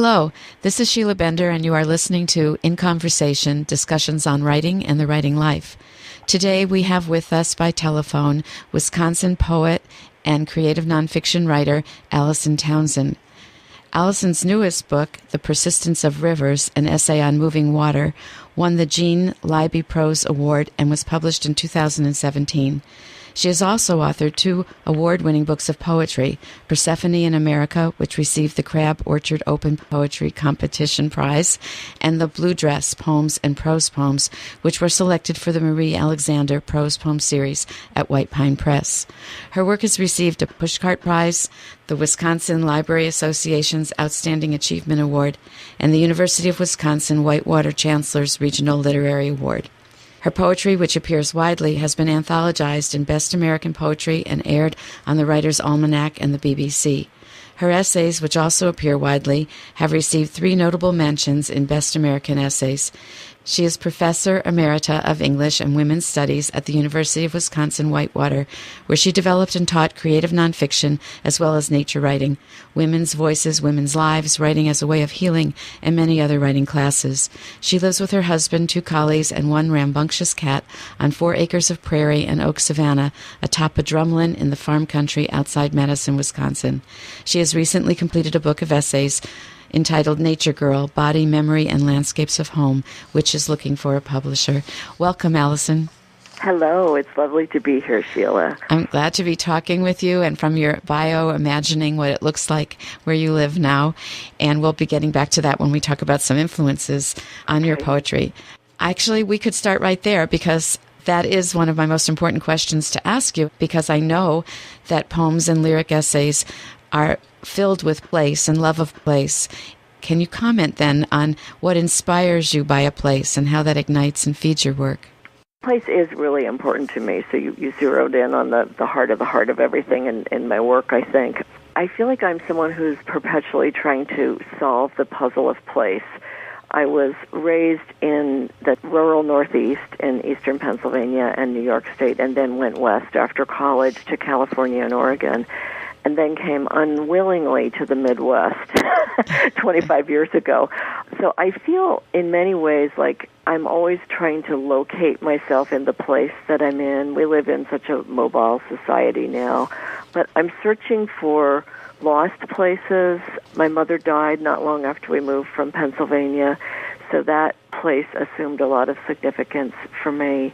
Hello, this is Sheila Bender, and you are listening to In Conversation, discussions on writing and the writing life. Today we have with us by telephone Wisconsin poet and creative nonfiction writer Alison Townsend. Alison's newest book, The Persistence of Rivers, an essay on moving water, won the Jean Libby Prose Award and was published in 2017. She has also authored 2 award-winning books of poetry, Persephone in America, which received the Crab Orchard Open Poetry Competition Prize, and The Blue Dress, Poems and Prose Poems, which were selected for the Marie Alexander Prose Poem Series at White Pine Press. Her work has received a Pushcart Prize, the Wisconsin Library Association's Outstanding Achievement Award, and the University of Wisconsin Whitewater Chancellor's Regional Literary Award. Her poetry, which appears widely, has been anthologized in Best American Poetry and aired on the Writer's Almanac and the BBC. Her essays, which also appear widely, have received 3 notable mentions in Best American Essays. She is Professor Emerita of English and Women's Studies at the University of Wisconsin-Whitewater, where she developed and taught creative nonfiction as well as nature writing, women's voices, women's lives, writing as a way of healing, and many other writing classes. She lives with her husband, 2 collies, and 1 rambunctious cat on 4 acres of prairie and oak savanna atop a drumlin in the farm country outside Madison, Wisconsin. She has recently completed a book of essays entitled Nature Girl, Body, Memory, and Landscapes of Home, which is looking for a publisher. Welcome, Alison. Hello, it's lovely to be here, Sheila. I'm glad to be talking with you, and from your bio, imagining what it looks like where you live now. And we'll be getting back to that when we talk about some influences on your poetry. Actually, we could start right there, because that is one of my most important questions to ask you, because I know that poems and lyric essays are filled with place and love of place. Can you comment then on what inspires you by a place and how that ignites and feeds your work? Place is really important to me, so you zeroed in on the heart of everything in my work, I think. I feel like I'm someone who's perpetually trying to solve the puzzle of place. I was raised in the rural Northeast in eastern Pennsylvania and New York State, and then went west after college to California and Oregon, and then came unwillingly to the Midwest 25 years ago. So I feel in many ways like I'm always trying to locate myself in the place that I'm in. We live in such a mobile society now, but I'm searching for lost places. My mother died not long after we moved from Pennsylvania, so that place assumed a lot of significance for me.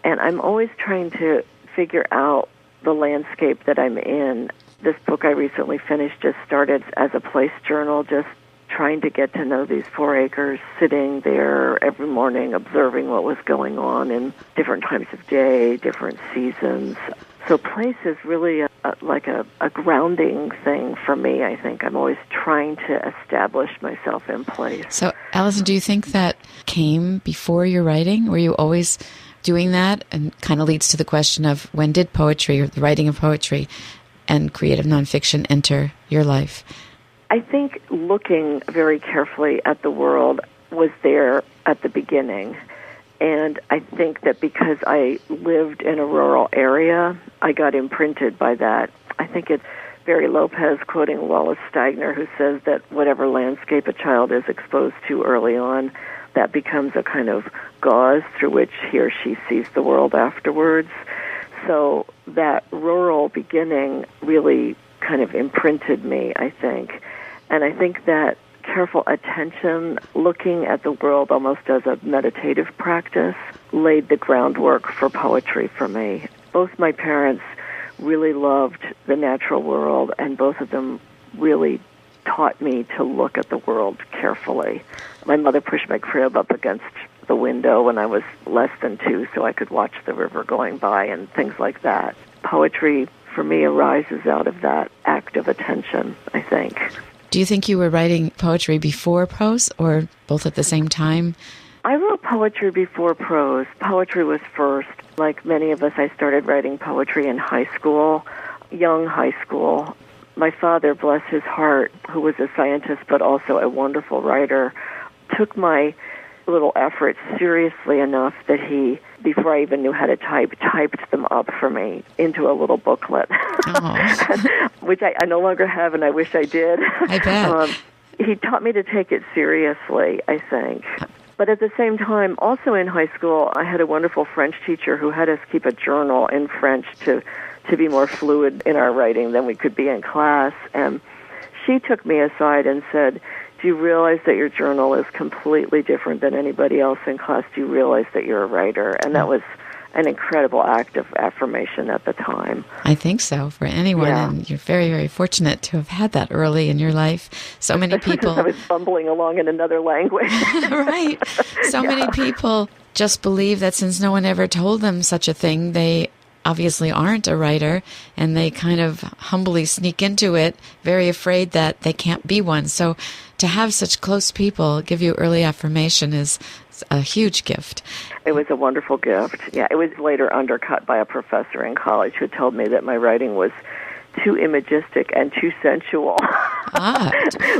And I'm always trying to figure out the landscape that I'm in. This book I recently finished just started as a place journal, just trying to get to know these 4 acres, sitting there every morning, observing what was going on in different times of day, different seasons. So place is really like a grounding thing for me, I think. I'm always trying to establish myself in place. So, Alison, do you think that came before your writing? Were you always doing that? And kind of leads to the question of when did poetry or the writing of poetry and creative nonfiction enter your life? I think looking very carefully at the world was there at the beginning. And I think that because I lived in a rural area, I got imprinted by that. I think it's Barry Lopez quoting Wallace Stegner, who says that whatever landscape a child is exposed to early on, that becomes a kind of gauze through which he or she sees the world afterwards. So that rural beginning really kind of imprinted me, I think. And I think that careful attention, looking at the world almost as a meditative practice, laid the groundwork for poetry for me. Both my parents really loved the natural world, and both of them really taught me to look at the world carefully. My mother pushed my crib up against the window when I was less than 2 so I could watch the river going by and things like that. Poetry, for me, arises out of that act of attention, I think. Do you think you were writing poetry before prose or both at the same time? I wrote poetry before prose. Poetry was first. Like many of us, I started writing poetry in high school, young high school. My father, bless his heart, who was a scientist but also a wonderful writer, took my little efforts seriously enough that he, before I even knew how to type, typed them up for me into a little booklet, which I no longer have, and I wish I did. I bet. he taught me to take it seriously, I think. But at the same time, also in high school, I had a wonderful French teacher who had us keep a journal in French to be more fluid in our writing than we could be in class. And she took me aside and said, do you realize that your journal is completely different than anybody else in class? Do you realize that you're a writer? And that was an incredible act of affirmation at the time. I think so for anyone, Yeah. and you're very, very fortunate to have had that early in your life. So many people... I was bumbling along in another language. Right. So many people just believe that since no one ever told them such a thing, they obviously aren't a writer, and they kind of humbly sneak into it, very afraid that they can't be one. So to have such close people give you early affirmation is a huge gift. It was a wonderful gift. Yeah, it was later undercut by a professor in college who told me that my writing was too imagistic and too sensual,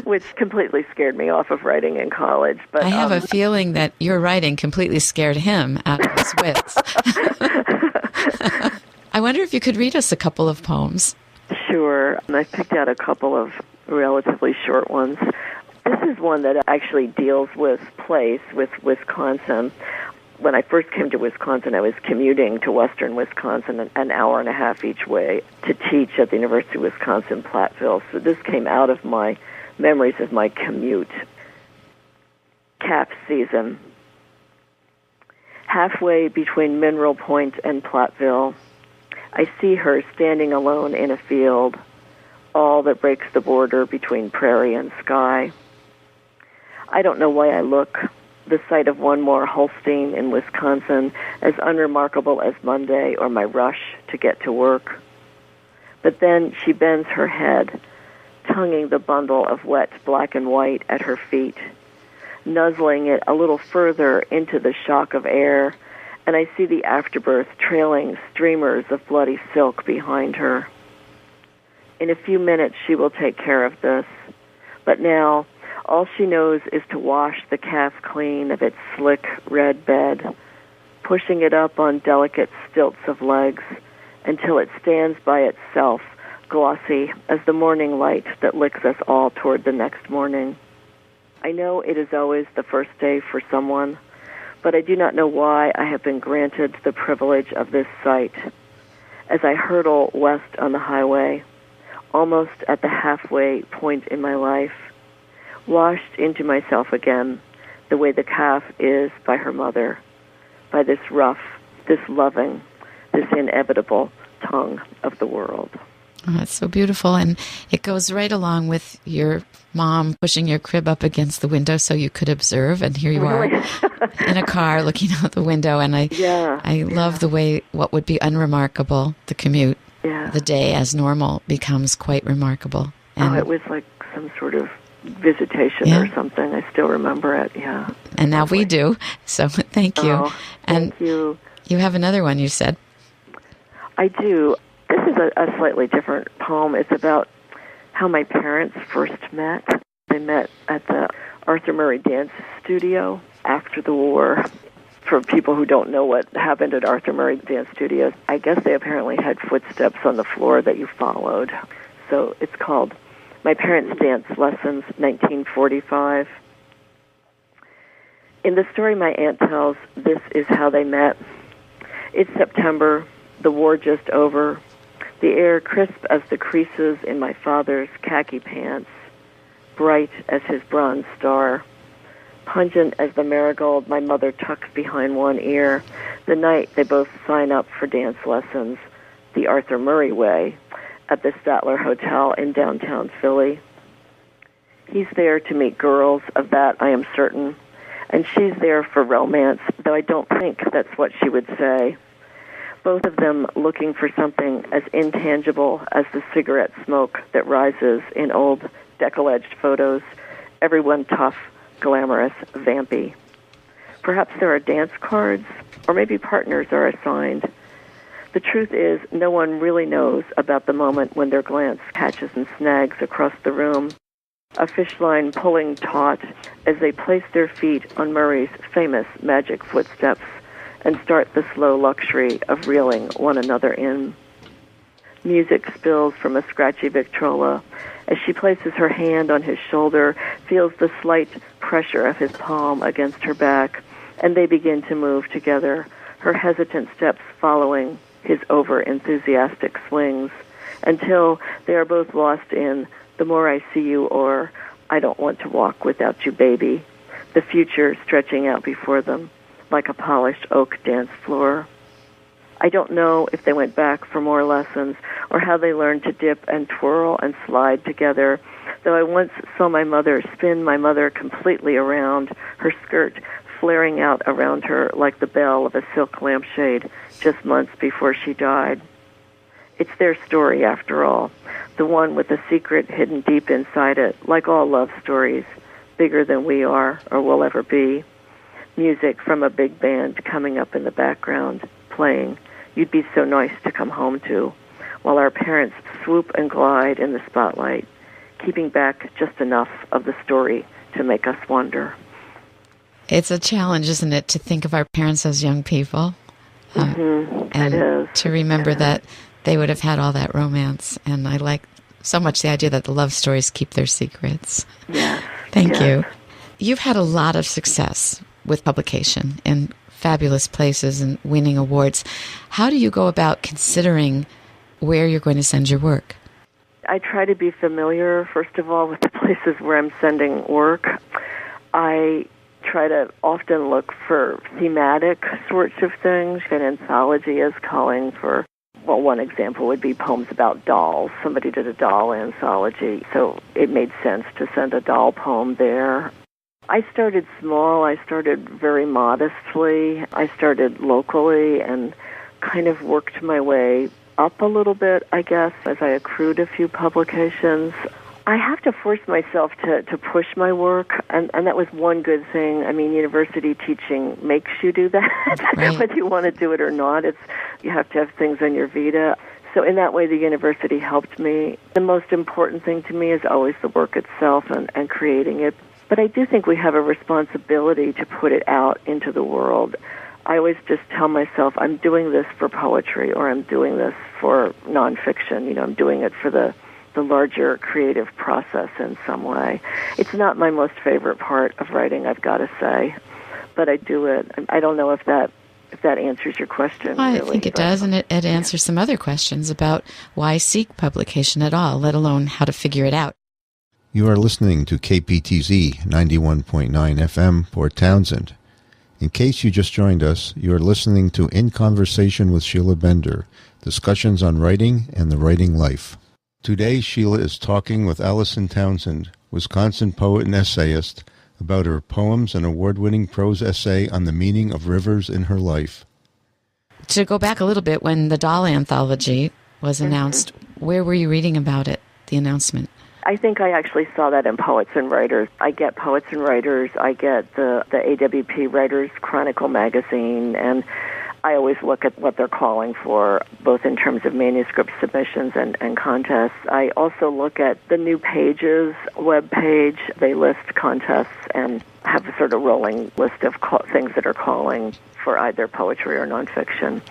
which completely scared me off of writing in college. But I have a feeling that your writing completely scared him out of his wits. I wonder if you could read us a couple of poems. Sure. And I picked out a couple of relatively short ones. This is one that actually deals with place, with Wisconsin. When I first came to Wisconsin, I was commuting to western Wisconsin an hour and a half each way to teach at the University of Wisconsin-Platteville. So this came out of my memories of my commute. Calf season. Halfway between Mineral Point and Platteville, I see her standing alone in a field, all that breaks the border between prairie and sky. I don't know why I look. The sight of one more Holstein in Wisconsin as unremarkable as Monday or my rush to get to work. But then she bends her head, tonguing the bundle of wet black and white at her feet, nuzzling it a little further into the shock of air, and I see the afterbirth trailing streamers of bloody silk behind her. In a few minutes she will take care of this, but now all she knows is to wash the calf clean of its slick red bed, pushing it up on delicate stilts of legs until it stands by itself, glossy as the morning light that licks us all toward the next morning. I know it is always the first day for someone, but I do not know why I have been granted the privilege of this sight. As I hurtle west on the highway, almost at the halfway point in my life, washed into myself again, the way the calf is by her mother, by this rough, this loving, this inevitable tongue of the world. Oh, it's so beautiful, and it goes right along with your mom pushing your crib up against the window so you could observe, and here you are in a car looking out the window, and I love the way what would be unremarkable, the commute, the day as normal becomes quite remarkable. And it was like some sort of visitation or something. I still remember it, And now we do, so thank you. Oh, thank you. You have another one, you said. I do. This is a slightly different poem. It's about how my parents first met. They met at the Arthur Murray Dance Studio after the war. For people who don't know what happened at Arthur Murray Dance Studio, I guess they apparently had footsteps on the floor that you followed. So it's called My Parents' Dance Lessons, 1945. In the story my aunt tells, this is how they met. It's September, the war just over, the air crisp as the creases in my father's khaki pants, bright as his bronze star, pungent as the marigold my mother tucks behind one ear, the night they both sign up for dance lessons, the Arthur Murray way, at the Statler Hotel in downtown Philly. He's there to meet girls, of that I am certain, and she's there for romance, though I don't think that's what she would say. Both of them looking for something as intangible as the cigarette smoke that rises in old decollaged photos, everyone tough, glamorous, vampy. Perhaps there are dance cards, or maybe partners are assigned. The truth is, no one really knows about the moment when their glance catches and snags across the room, a fish line pulling taut as they place their feet on Murray's famous magic footsteps and start the slow luxury of reeling one another in. Music spills from a scratchy Victrola. As she places her hand on his shoulder, feels the slight pressure of his palm against her back, and they begin to move together, her hesitant steps following his over-enthusiastic swings, until they are both lost in "The More I See You" or "I Don't Want to Walk Without You, Baby," the future stretching out before them like a polished oak dance floor. I don't know if they went back for more lessons or how they learned to dip and twirl and slide together, though I once saw my mother spin my mother completely around, her skirt flaring out around her like the bell of a silk lampshade just months before she died. It's their story, after all, the one with a secret hidden deep inside it, like all love stories, bigger than we are or will ever be. Music from a big band coming up in the background, playing "You'd Be So Nice to Come Home To," while our parents swoop and glide in the spotlight, keeping back just enough of the story to make us wonder. It's a challenge, isn't it, to think of our parents as young people? And it is. To remember that they would have had all that romance. And I like so much the idea that the love stories keep their secrets. Yes. Thank you. You've had a lot of success with publication in fabulous places and winning awards. How do you go about considering where you're going to send your work? I try to be familiar, first of all, with the places where I'm sending work. I try to often look for thematic sorts of things. An anthology is calling for, well, one example would be poems about dolls. Somebody did a doll anthology, so it made sense to send a doll poem there. I started small. I started very modestly. I started locally and kind of worked my way up a little bit, I guess, as I accrued a few publications. I have to force myself to push my work, and that was one good thing. I mean, university teaching makes you do that, right. Whether you want to do it or not. You have to have things on your vita. So in that way, the university helped me. The most important thing to me is always the work itself and creating it. But I do think we have a responsibility to put it out into the world. I always just tell myself, I'm doing this for poetry, or I'm doing this for nonfiction. I'm doing it for the larger creative process in some way. It's not my most favorite part of writing, I've got to say, but I do it. I don't know if that answers your question. Well, I really, think it does, and it answers some other questions about why seek publication at all, let alone how to figure it out. You are listening to KPTZ 91.9 FM, Port Townsend. In case you just joined us, you are listening to In Conversation with Sheila Bender, discussions on writing and the writing life. Today, Sheila is talking with Alison Townsend, Wisconsin poet and essayist, about her poems and award-winning prose essay on the meaning of rivers in her life. To go back a little bit, when the doll anthology was announced, where were you reading about it, the announcement? I think I actually saw that in Poets and Writers. I get Poets and Writers, I get the AWP Writers Chronicle magazine, and I always look at what they're calling for, both in terms of manuscript submissions and contests. I also look at the New Pages webpage. They list contests and have a sort of rolling list of things that are calling for either poetry or nonfiction.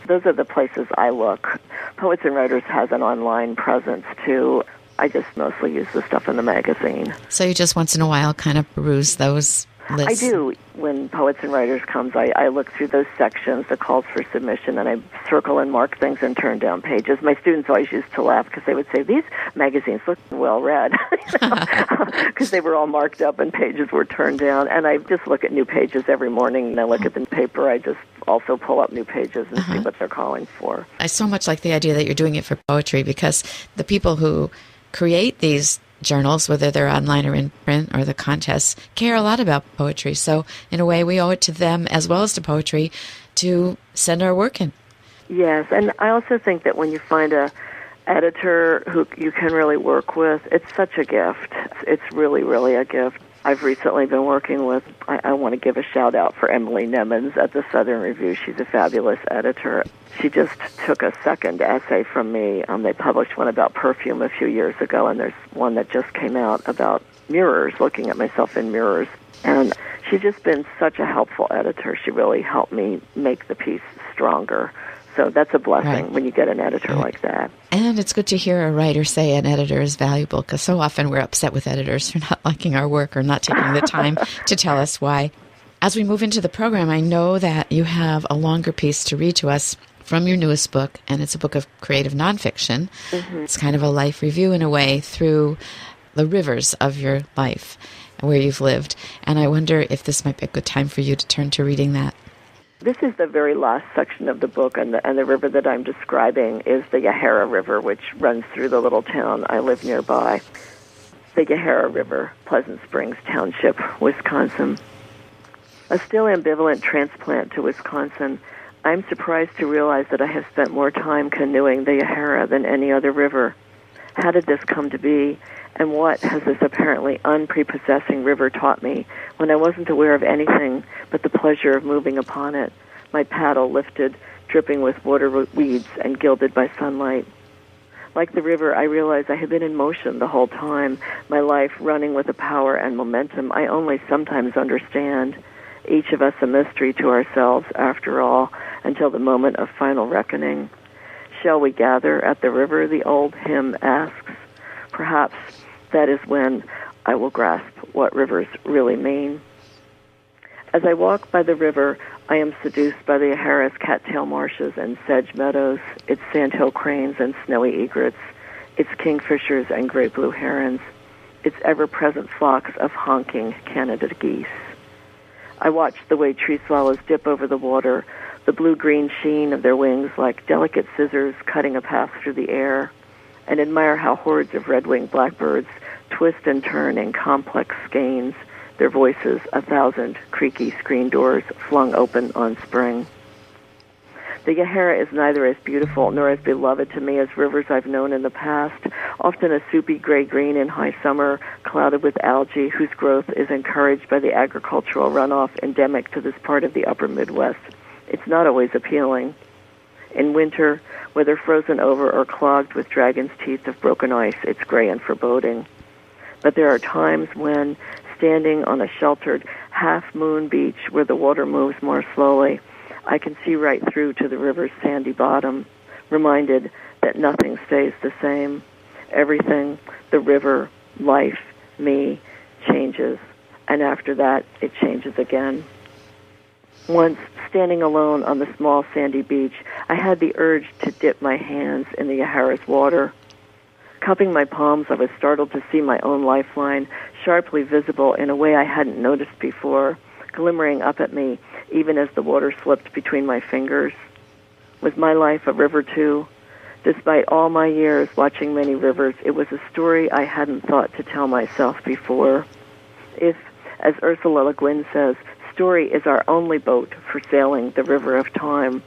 Those are the places I look. Poets and Writers has an online presence, too. I just mostly use the stuff in the magazine. So you just once in a while kind of peruse those lists? I do. When Poets and Writers comes, I look through those sections, the calls for submission, and I circle and mark things and turn down pages. My students always used to laugh because they would say, these magazines look well read, because they were all marked up and pages were turned down. And I just look at New Pages every morning, and I look at the paper. I just also pull up New Pages and see what they're calling for. I so much like the idea that you're doing it for poetry, because the people who create these journals, whether they're online or in print or the contests, care a lot about poetry. So in a way, we owe it to them as well as to poetry to send our work in. Yes, and I also think that when you find a editor who you can really work with, it's such a gift. It's really, really a gift. I've recently been working with, I want to give a shout out for Emily Nemens at the Southern Review. She's a fabulous editor. She just took a second essay from me. They published one about perfume a few years ago, and there's one that just came out about mirrors, looking at myself in mirrors. And she's just been such a helpful editor. She really helped me make the piece stronger. So that's a blessing when you get an editor like that. And it's good to hear a writer say an editor is valuable, because so often we're upset with editors for not liking our work or not taking the time to tell us why. As we move into the program, I know that you have a longer piece to read to us from your newest book, and it's a book of creative nonfiction. Mm-hmm. It's kind of a life review in a way through the rivers of your life, where you've lived. And I wonder if this might be a good time for you to turn to reading that. This is the very last section of the book, and the river that I'm describing is the Yahara River, which runs through the little town I live nearby. The Yahara River, Pleasant Springs Township, Wisconsin. A still ambivalent transplant to Wisconsin, I'm surprised to realize that I have spent more time canoeing the Yahara than any other river. How did this come to be, and what has this apparently unprepossessing river taught me when I wasn't aware of anything but the pleasure of moving upon it, my paddle lifted, dripping with water weeds and gilded by sunlight? Like the river, I realized I had been in motion the whole time, my life running with a power and momentum I only sometimes understand, each of us a mystery to ourselves, after all, until the moment of final reckoning. Shall we gather at the river, the old hymn asks. Perhaps that is when I will grasp what rivers really mean. As I walk by the river, I am seduced by the Yahara's cattail marshes and sedge meadows, its sandhill cranes and snowy egrets, its kingfishers and great blue herons, its ever-present flocks of honking Canada geese. I watch the way tree swallows dip over the water, the blue-green sheen of their wings like delicate scissors cutting a path through the air, and admire how hordes of red-winged blackbirds twist and turn in complex skeins, their voices 1,000 creaky screen doors flung open on spring. The Yahara is neither as beautiful nor as beloved to me as rivers I've known in the past, often a soupy gray-green in high summer, clouded with algae whose growth is encouraged by the agricultural runoff endemic to this part of the upper Midwest. It's not always appealing. In winter, whether frozen over or clogged with dragon's teeth of broken ice, it's gray and foreboding. But there are times when, standing on a sheltered half-moon beach where the water moves more slowly, I can see right through to the river's sandy bottom, reminded that nothing stays the same. Everything, the river, life, me, changes, and after that, it changes again. Once, standing alone on the small sandy beach, I had the urge to dip my hands in the Yahara's water. Cupping my palms, I was startled to see my own lifeline, sharply visible in a way I hadn't noticed before, glimmering up at me, even as the water slipped between my fingers. Was my life a river too? Despite all my years watching many rivers, it was a story I hadn't thought to tell myself before. If, as Ursula Le Guin says, story is our only boat for sailing the river of time,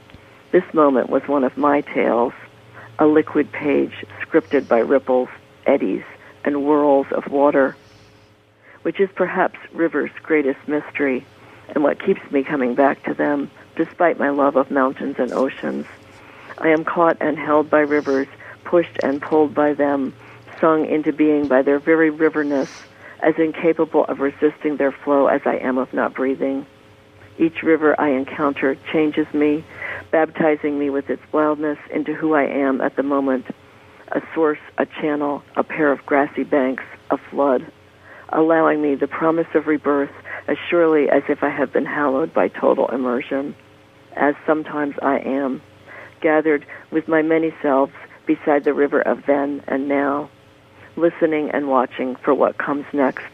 this moment was one of my tales, a liquid page scripted by ripples, eddies, and whirls of water, which is perhaps rivers' greatest mystery, and what keeps me coming back to them, despite my love of mountains and oceans. I am caught and held by rivers, pushed and pulled by them, sung into being by their very riverness, as incapable of resisting their flow as I am of not breathing. Each river I encounter changes me, baptizing me with its wildness into who I am at the moment, a source, a channel, a pair of grassy banks, a flood, allowing me the promise of rebirth as surely as if I have been hallowed by total immersion, as sometimes I am, gathered with my many selves beside the river of then and now, listening and watching for what comes next,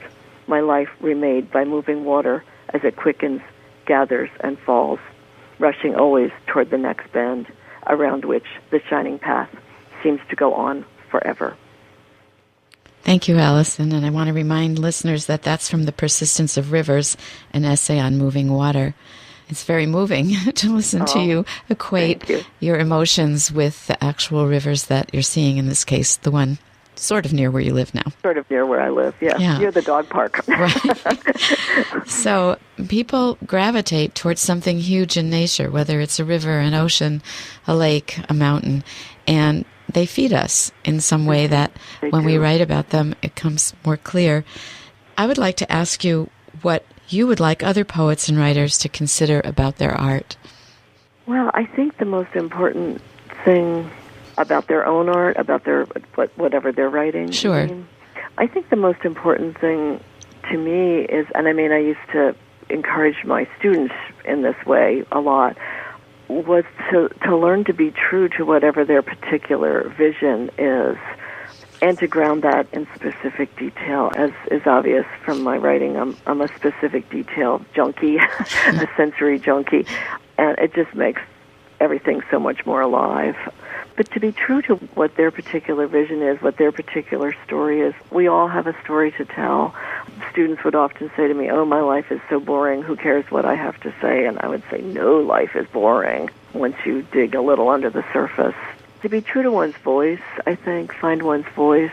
my life remade by moving water as it quickens, gathers, and falls, rushing always toward the next bend, around which the shining path seems to go on forever. Thank you, Alison, and I want to remind listeners that that's from The Persistence of Rivers, an essay on moving water. It's very moving to listen to you equate your emotions with the actual rivers that you're seeing, in this case, the one sort of near where you live now. Sort of near where I live, yeah. Near the dog park. Right. So people gravitate towards something huge in nature, whether it's a river, an ocean, a lake, a mountain, and they feed us in some way that when we write about them, it comes more clear. I would like to ask you what you would like other poets and writers to consider about their art. Well, I think the most important thing about their own art, about their whatever they're writing. Sure. I think the most important thing to me is, and I used to encourage my students in this way a lot, was to learn to be true to whatever their particular vision is, and to ground that in specific detail. As is obvious from my writing, I'm a specific detail junkie, a sensory junkie, and it just makes everything so much more alive. But to be true to what their particular vision is, what their particular story is, we all have a story to tell. Students would often say to me, "Oh, my life is so boring, who cares what I have to say?" And I would say, no, life is boring once you dig a little under the surface. To be true to one's voice, I think, find one's voice,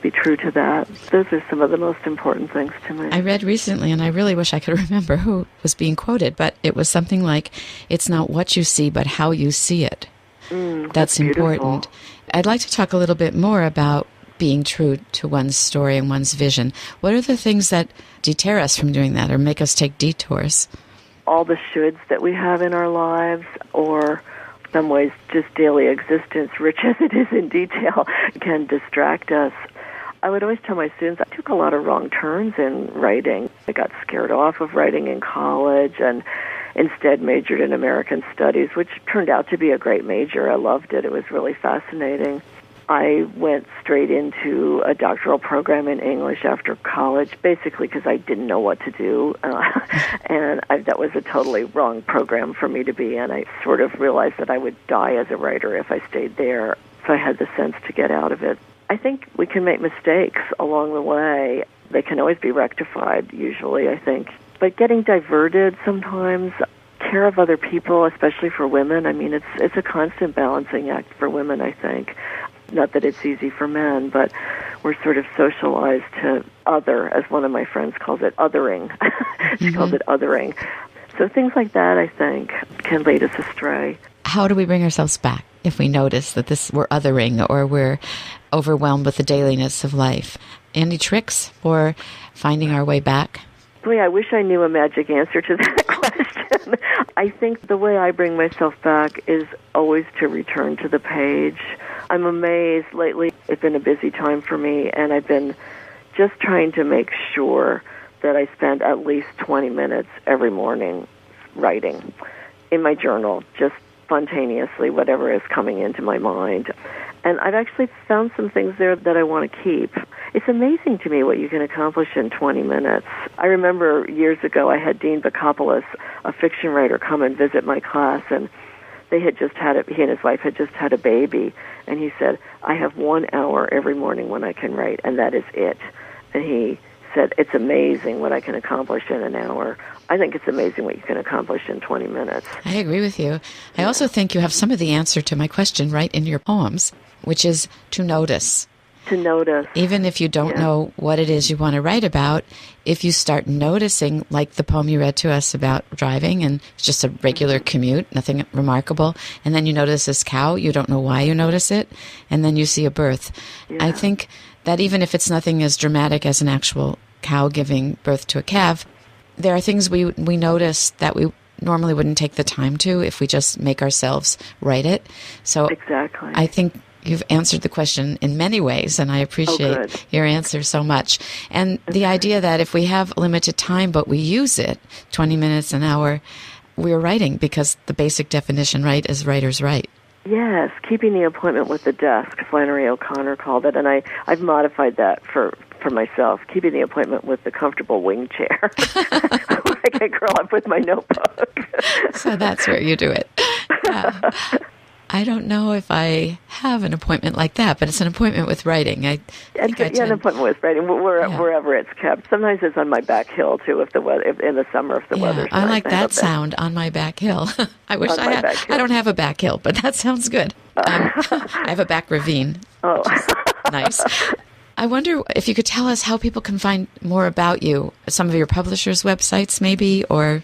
be true to that. Those are some of the most important things to me. I read recently, and I really wish I could remember who was being quoted, but it was something like, it's not what you see, but how you see it. That's important. I'd like to talk a little bit more about being true to one's story and one's vision. What are the things that deter us from doing that or make us take detours? All the shoulds that we have in our lives, or in some ways just daily existence, rich as it is in detail, can distract us. I would always tell my students I took a lot of wrong turns in writing. I got scared off of writing in college and instead majored in American Studies, which turned out to be a great major. I loved it. It was really fascinating. I went straight into a doctoral program in English after college, basically because I didn't know what to do, and that was a totally wrong program for me to be in. I sort of realized that I would die as a writer if I stayed there, so I had the sense to get out of it. I think we can make mistakes along the way. They can always be rectified, usually, I think. But getting diverted sometimes, care of other people, especially for women, it's a constant balancing act for women, I think. Not that it's easy for men, but we're sort of socialized to other, as one of my friends calls it, othering. She calls it othering. So things like that, I think, can lead us astray. How do we bring ourselves back if we notice that we're othering or we're overwhelmed with the dailiness of life? Any tricks for finding our way back? Boy, I wish I knew a magic answer to that question. I think the way I bring myself back is always to return to the page. I'm amazed lately. It's been a busy time for me, and I've been just trying to make sure that I spend at least 20 minutes every morning writing in my journal, just spontaneously, whatever is coming into my mind. And I've actually found some things there that I want to keep. It's amazing to me what you can accomplish in 20 minutes. I remember years ago I had Dean Bakopoulos, a fiction writer, come and visit my class, and he and his wife had just had a baby, and he said, I have 1 hour every morning when I can write, and that is it. And he said, it's amazing what I can accomplish in an hour. I think it's amazing what you can accomplish in 20 minutes. I agree with you. I also think you have some of the answer to my question right in your poems, which is to notice. To notice. Even if you don't know what it is you want to write about, if you start noticing, like the poem you read to us about driving, and it's just a regular commute, nothing remarkable, and then you notice this cow, you don't know why you notice it, and then you see a birth. Yeah. I think that even if it's nothing as dramatic as an actual cow giving birth to a calf, there are things we notice that we normally wouldn't take the time to if we just make ourselves write it. So exactly. I think you've answered the question in many ways, and I appreciate your answer so much. And the idea that if we have limited time but we use it, 20 minutes, an hour, we're writing, because the basic definition, right, is writer's right. Yes, keeping the appointment with the desk, Flannery O'Connor called it, and I've modified that for myself, keeping the appointment with the comfortable wing chair where I can curl up with my notebook. So that's where you do it. Yeah. I don't know if I have an appointment like that, but it's an appointment with writing. An appointment with writing wherever it's kept. Sometimes it's on my back hill too, in the summer if the weather's nice. I like that sound, on my back hill. I wish I don't have a back hill, but that sounds good. I have a back ravine. Oh, nice. I wonder if you could tell us how people can find more about you. Some of your publishers' websites, maybe, or...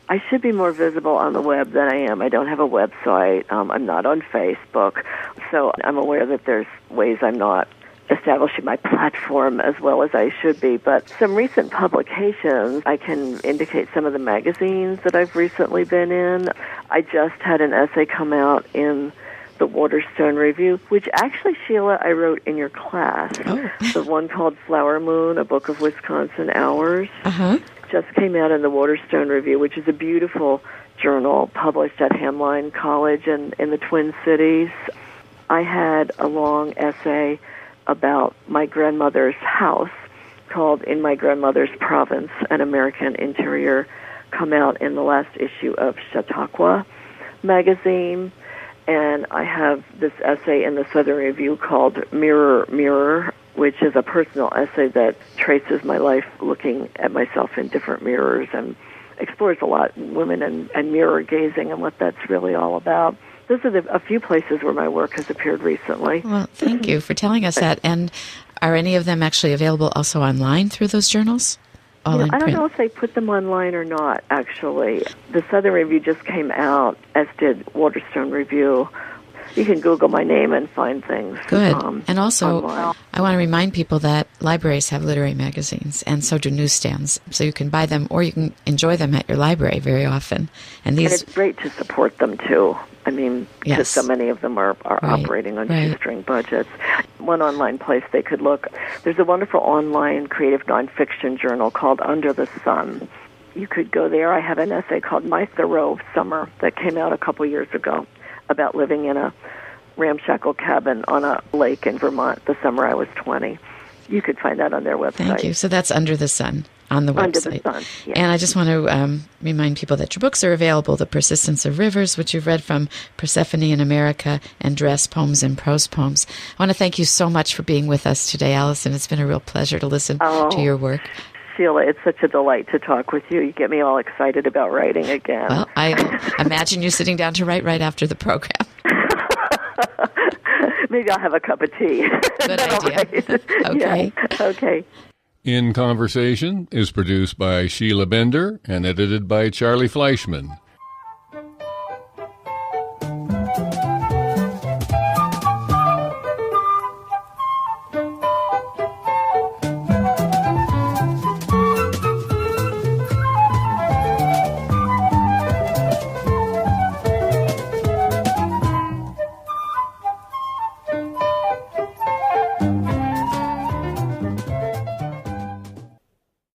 I should be more visible on the web than I am. I don't have a website. I'm not on Facebook. So I'm aware that there's ways I'm not establishing my platform as well as I should be. But some recent publications, I can indicate some of the magazines that I've recently been in. I just had an essay come out in the Waterstone Review, which actually, Sheila, I wrote in your class. Oh. The one called Flower Moon, A Book of Wisconsin Hours, Uh-huh. just came out in the Waterstone Review, which is a beautiful journal published at Hamline College in the Twin Cities. I had a long essay about my grandmother's house called In My Grandmother's Province, an American Interior, come out in the last issue of Chautauqua magazine. And I have this essay in the Southern Review called Mirror, Mirror, which is a personal essay that traces my life looking at myself in different mirrors and explores a lot women and mirror gazing and what that's really all about. Those are a few places where my work has appeared recently. Well, thank you for telling us that. And are any of them actually available also online through those journals? All in I don't print? know if they put them online or not, actually. The Southern Review just came out, as did Waterstone Review. You can Google my name and find things. Good. And also, online. I want to remind people that libraries have literary magazines, and so do newsstands. So you can buy them, or you can enjoy them at your library very often. And And it's great to support them, too. I mean, because Yes. so many of them are Right. operating on Right. shoestring budgets. One online place they could look, there's a wonderful online creative nonfiction journal called Under the Sun. You could go there. I have an essay called My Thoreau Summer that came out a couple years ago about living in a ramshackle cabin on a lake in Vermont the summer I was 20. You could find that on their website. Thank you. So that's Under the Sun on the website. Under the Sun, yes. And I just want to remind people that your books are available: The Persistence of Rivers, which you've read from Persephone in America, and Dress, Poems and Prose Poems. I want to thank you so much for being with us today, Alison. It's been a real pleasure to listen to your work. Sheila, it's such a delight to talk with you. You get me all excited about writing again. Well, I imagine you sitting down to write right after the program. Maybe I'll have a cup of tea. Good idea. Okay. Yeah. Okay. In Conversation is produced by Sheila Bender and edited by Charlie Fleischman.